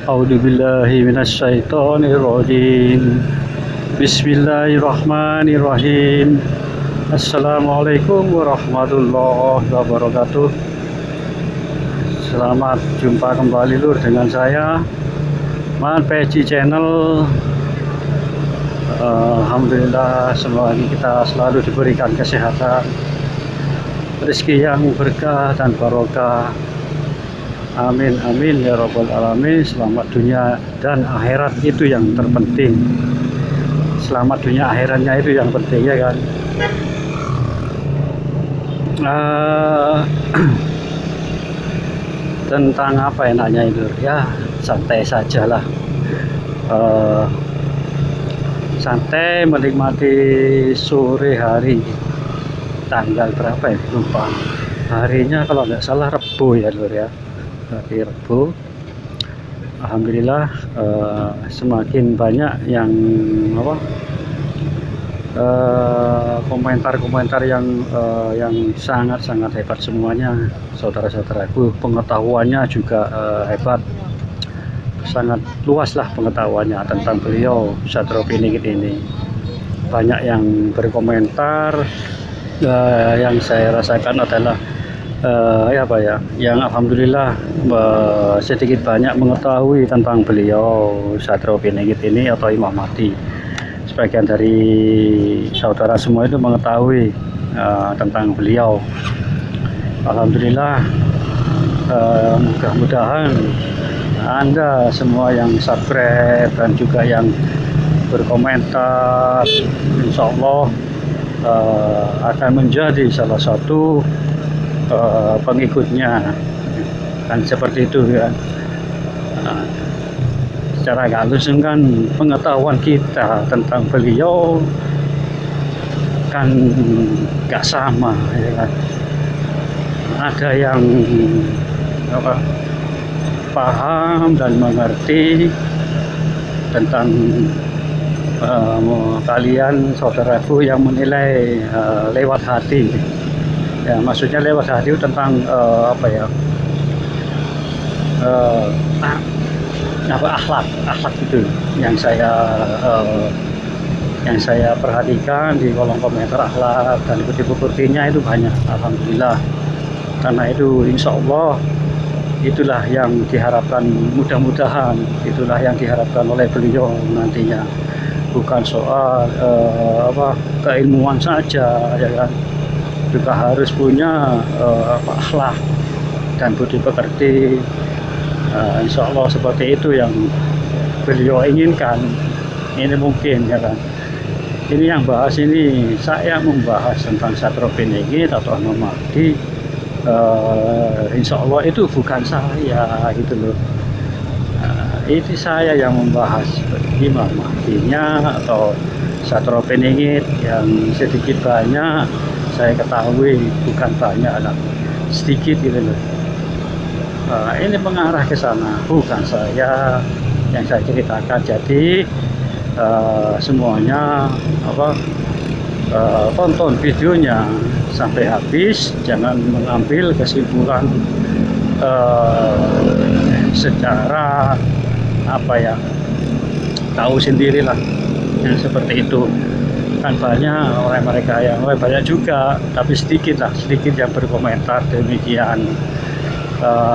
A'udzubillahi minasyaitonirrajim. Bismillahirrahmanirrahim. Assalamualaikum warahmatullahi wabarakatuh. Selamat jumpa kembali lur dengan saya Man Peci Channel. Alhamdulillah semoga kita selalu diberikan kesehatan, rezeki yang berkah dan barokah. Amin amin ya robbal alamin. Selamat dunia dan akhirat itu yang terpenting. Selamat dunia akhiratnya itu yang penting ya kan. Tentang apa enaknya itu ya, santai sajalah. Santai menikmati sore hari. Tanggal berapa ya, lupa harinya, kalau nggak salah Rebo ya lur ya, hari Rebo. Alhamdulillah semakin banyak yang komentar-komentar yang sangat-sangat hebat semuanya, saudara-saudaraku. Pengetahuannya juga hebat, sangat luas lah pengetahuannya tentang beliau Satrio Piningit ini. Banyak yang berkomentar. Yang saya rasakan adalah yang alhamdulillah sedikit banyak mengetahui tentang beliau Satrio Piningit ini atau Imam Mahdi. Sebagian dari saudara semua itu mengetahui tentang beliau. Alhamdulillah, mudah-mudahan Anda semua yang subscribe dan juga yang berkomentar, insya Allah akan menjadi salah satu pengikutnya, kan seperti itu kan. Secara nggak langsung kan pengetahuan kita tentang beliau kan nggak sama ya kan. Ada yang paham dan mengerti tentang kalian saudaraku yang menilai lewat hati ya, maksudnya lewat hati itu tentang akhlak itu yang saya perhatikan di kolom komentar. Akhlak dan bukti-buktinya itu banyak, alhamdulillah. Karena itu insya Allah itulah yang diharapkan, mudah-mudahan itulah yang diharapkan oleh beliau nantinya. Bukan soal keilmuan saja ya kan, juga harus punya akhlak dan budi pekerti. Insya Allah seperti itu yang beliau inginkan. Ini mungkin ya kan. Ini yang bahas ini, saya membahas tentang Satrio Piningit atau Imam Mahdi. Insya Allah itu bukan saya gitu loh. Itu saya yang membahas Imam Mahdinya atau Satrio Piningit yang sedikit banyak saya ketahui, bukan banyak lah, sedikit gitu loh. Ini mengarah ke sana, bukan saya yang saya ceritakan. Jadi semuanya tonton videonya sampai habis, jangan mengambil kesimpulan secara tahu sendirilah yang seperti itu. Kan banyak orang mereka yang banyak juga, tapi sedikit yang berkomentar demikian.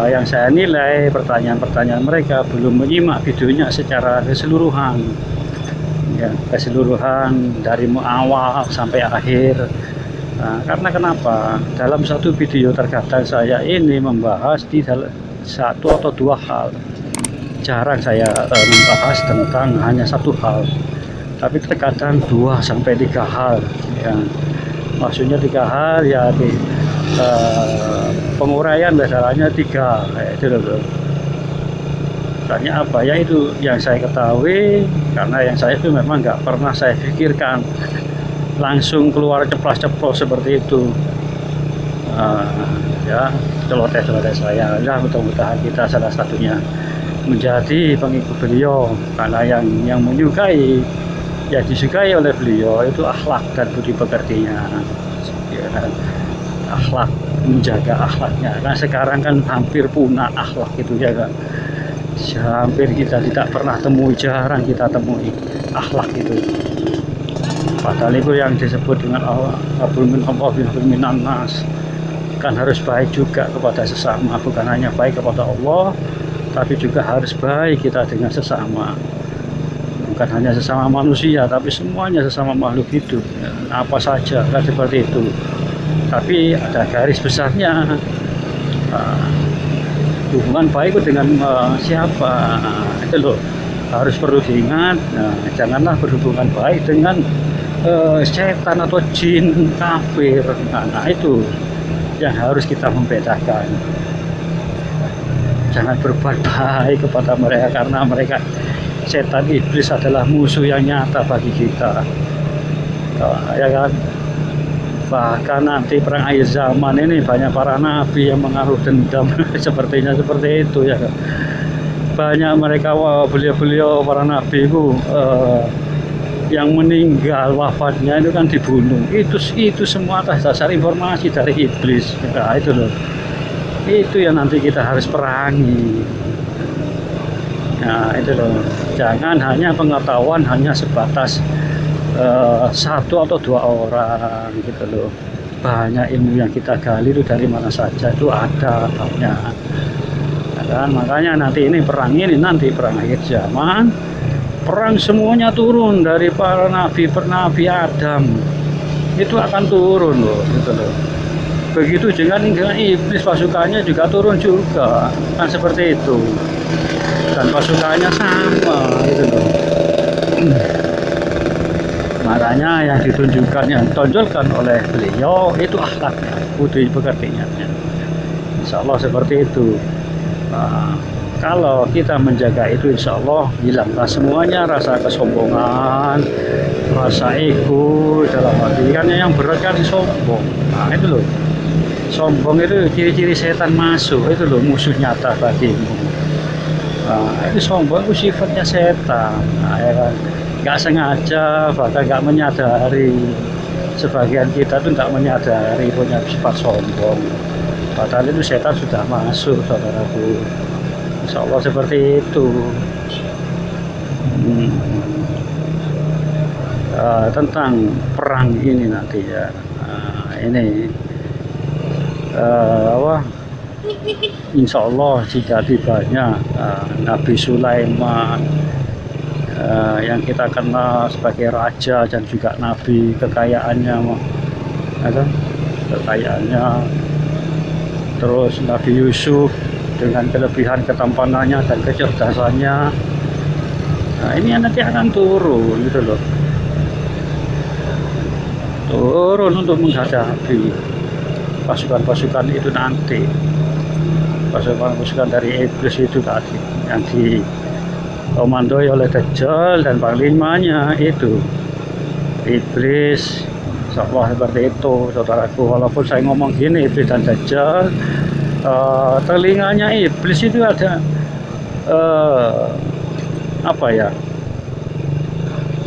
Yang saya nilai pertanyaan-pertanyaan mereka belum menyimak videonya secara keseluruhan ya, keseluruhan dari awal sampai akhir. Karena kenapa? Dalam satu video terkadang saya ini membahas di satu atau dua hal. Jarang saya membahas tentang hanya satu hal, tapi terkadang 2 sampai 3 hal ya. Maksudnya 3 hal ya, penguraian masalahnya 3 itu loh. Tanya apa ya, itu yang saya ketahui, karena yang saya itu memang nggak pernah saya pikirkan langsung keluar ceplos-ceplos seperti itu. Ya celoteh-celoteh saya ya, mudah-mudahan kita salah satunya menjadi pengikut beliau. Karena yang menyukai, yang disukai oleh beliau itu akhlak dan budi pekertinya ya, akhlak, menjaga akhlaknya. Nah sekarang kan hampir punah akhlak itu ya kan. hampir kita tidak pernah temui, jarang kita temui akhlak itu. Padahal itu yang disebut dengan habul min Allah bin habul minan nas, kan harus baik juga kepada sesama, bukan hanya baik kepada Allah, tapi juga harus baik kita dengan sesama, bukan hanya sesama manusia, tapi semuanya sesama makhluk hidup, apa saja kan seperti itu. Tapi ada garis besarnya, hubungan baik itu dengan siapa, itu loh harus perlu diingat. Janganlah berhubungan baik dengan setan atau jin kafir. Nah itu yang harus kita membedakan. Jangan berbuat baik kepada mereka, karena mereka, setan iblis adalah musuh yang nyata bagi kita, ya kan. Bahkan nanti perang akhir zaman ini banyak para nabi yang mengaruh dendam sepertinya seperti itu, ya kan. Banyak mereka, beliau-beliau para nabi itu yang meninggal, wafatnya itu kan dibunuh. Itu semua atas dasar informasi dari iblis. Nah, itu loh. Itu yang nanti kita harus perangi. Nah, itu loh. Jangan hanya pengetahuan hanya sebatas satu atau dua orang gitu loh. Banyak ilmu yang kita gali itu dari mana saja itu ada banyak. Dan makanya nanti ini perang ini, nanti perang akhir zaman, perang semuanya turun dari para nabi, nabi Adam itu akan turun loh, gitu loh. Begitu dengan iblis, pasukannya juga turun juga, kan seperti itu. Dan pasukannya sama, gitu loh. Makanya yang ditunjukkan, yang ditonjolkan oleh beliau itu akhlaknya, budi pekertinya. Insya Allah seperti itu. Kalau kita menjaga itu, insya Allah hilanglah semuanya rasa kesombongan, rasa ego dalam hati. Kan yang berat kan sombong. Nah itu loh, sombong itu ciri-ciri setan masuk, itu loh musuh nyata bagimu. Itu sombong itu sifatnya setan. Nah, ya kan, nggak sengaja, bahkan nggak menyadari. Sebagian kita tuh nggak menyadari punya sifat sombong. Padahal itu setan sudah masuk, saudaraku. Insya Allah seperti itu. Tentang perang ini nanti ya. Ini insya Allah jika tibanya Nabi Sulaiman, yang kita kenal sebagai raja dan juga nabi, kekayaannya, terus Nabi Yusuf dengan kelebihan ketampanannya dan kecerdasannya. Nah ini nanti akan turun gitu loh, turun untuk menghadapi pasukan-pasukan itu nanti, pasukan-pasukan dari iblis itu tadi yang dikomandoi oleh Dajjal dan panglimanya itu iblis. Insya seperti itu, saudaraku. Walaupun saya ngomong gini, iblis dan Dajjal, telinganya iblis itu ada apa ya,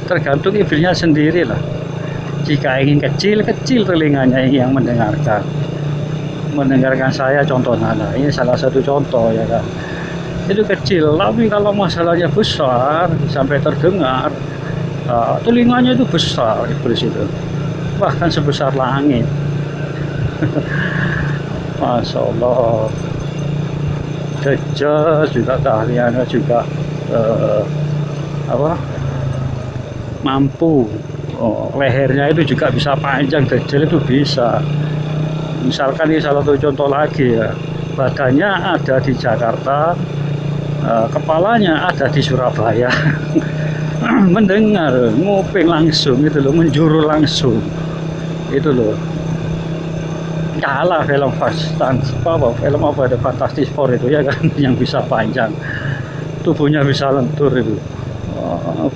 tergantung iblisnya sendiri lah. Jika ingin kecil telinganya yang mendengarkan saya, contohnya lah, ini salah satu contoh ya kan, itu kecil. Tapi kalau masalahnya besar sampai terdengar, telinganya itu besar iblis itu, bahkan sebesar langit. Masya Allah. Dajjal juga keahliannya juga mampu. Lehernya itu juga bisa panjang, Dajjal itu bisa. Misalkan ini salah satu contoh lagi ya, badannya ada di Jakarta, kepalanya ada di Surabaya. Mendengar, nguping langsung itu loh, menjuru langsung itu loh. Kalah film film apa ada Fantastic Four itu ya kan, yang bisa panjang, tubuhnya bisa lentur itu,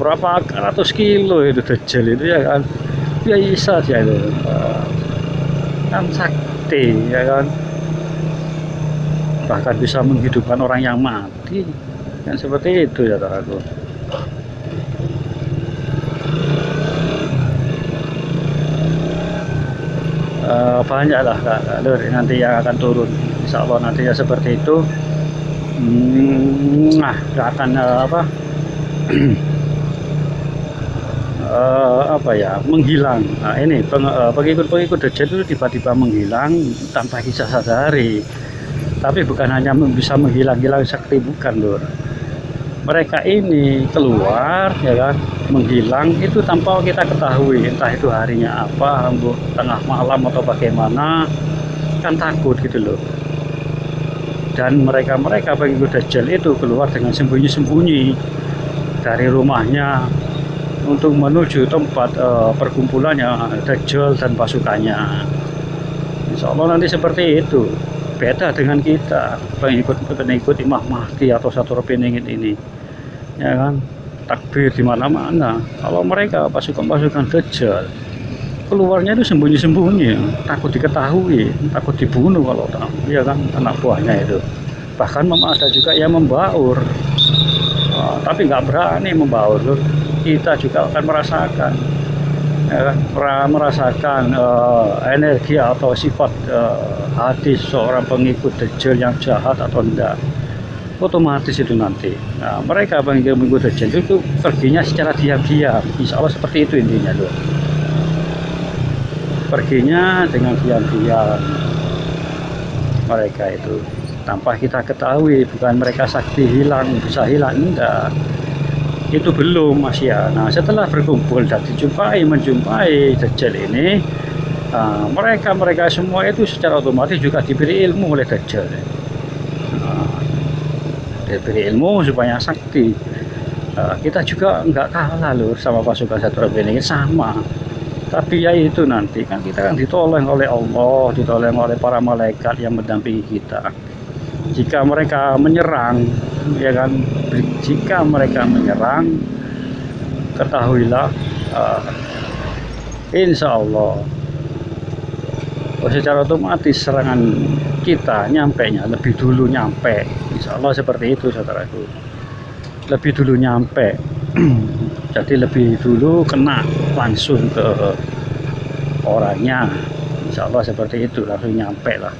berapa ratus kilo itu Dajjal itu ya kan, ya bisa dia itu, kan sakti ya kan, bahkan bisa menghidupkan orang yang mati, kan seperti itu ya saudaraku. Banyaklah nanti yang akan turun, insya Allah nantinya seperti itu. Nah, akan apa apa ya, menghilang. Nah, ini pengikut-pengikut Dajjal itu tiba-tiba menghilang tanpa kita sadari. Tapi bukan hanya bisa menghilang-hilang sakti, bukan lur. Mereka ini keluar ya kan, menghilang itu tanpa kita ketahui, entah itu harinya apa, tengah malam atau bagaimana, kan takut gitu loh. Dan mereka pengikut Dajjal itu keluar dengan sembunyi-sembunyi dari rumahnya untuk menuju tempat perkumpulannya Dajjal dan pasukannya. Insya Allah nanti seperti itu. Beda dengan kita pengikut Imam Mahdi atau Satu Peningit ini, ya kan, takbir di mana-mana. Kalau mereka pasukan-pasukan Dajjal keluarnya itu sembunyi-sembunyi, takut diketahui, takut dibunuh kalau tahu, ya kan, anak buahnya itu. Bahkan ada juga yang membaur, tapi nggak berani membaur. Kita juga akan merasakan, ya kan, merasakan energi atau sifat hati seorang pengikut Dajjal yang jahat atau enggak. Otomatis itu nanti. Nah, mereka pengikut Dajjal itu perginya secara diam-diam. Insya Allah seperti itu intinya loh. Perginya dengan diam-diam mereka itu, tanpa kita ketahui. Bukan mereka sakti hilang, bisa hilang, enggak. Itu belum, masih ya. Nah, setelah berkumpul dan menjumpai Dajjal ini, mereka semua itu secara otomatis juga diberi ilmu oleh Dajjal. Diberi ilmu supaya sakti. Kita juga nggak kalah loh sama pasukan Satu ini, sama. Tapi ya itu nanti kan kita kan ditolong oleh Allah, ditolong oleh para malaikat yang mendampingi kita. Jika mereka menyerang, ya kan, jika mereka menyerang, ketahuilah insya Allah secara otomatis serangan kita nyampenya lebih dulu nyampe. Insya Allah seperti itu saudaraku, lebih dulu nyampe. Jadi lebih dulu kena langsung ke orangnya. Insya Allah seperti itu, langsung nyampe lah.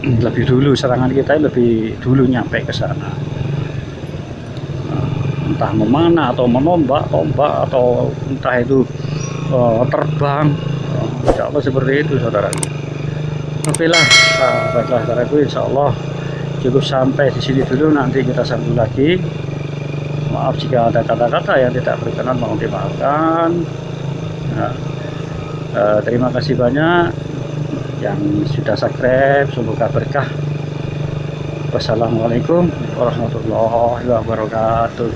Lebih dulu serangan kita lebih dulu nyampe ke sana. Entah memanah atau menombak tombak, atau entah itu terbang. Insya Allah seperti itu saudaraku. Oke lah, baiklah saudaraku, insya Allah cukup sampai di sini dulu. Nanti kita sambung lagi. Maaf jika ada kata-kata yang tidak berkenan, mohon dimaafkan. Terima kasih banyak yang sudah subscribe, semoga berkah. Wassalamualaikum warahmatullahi wabarakatuh.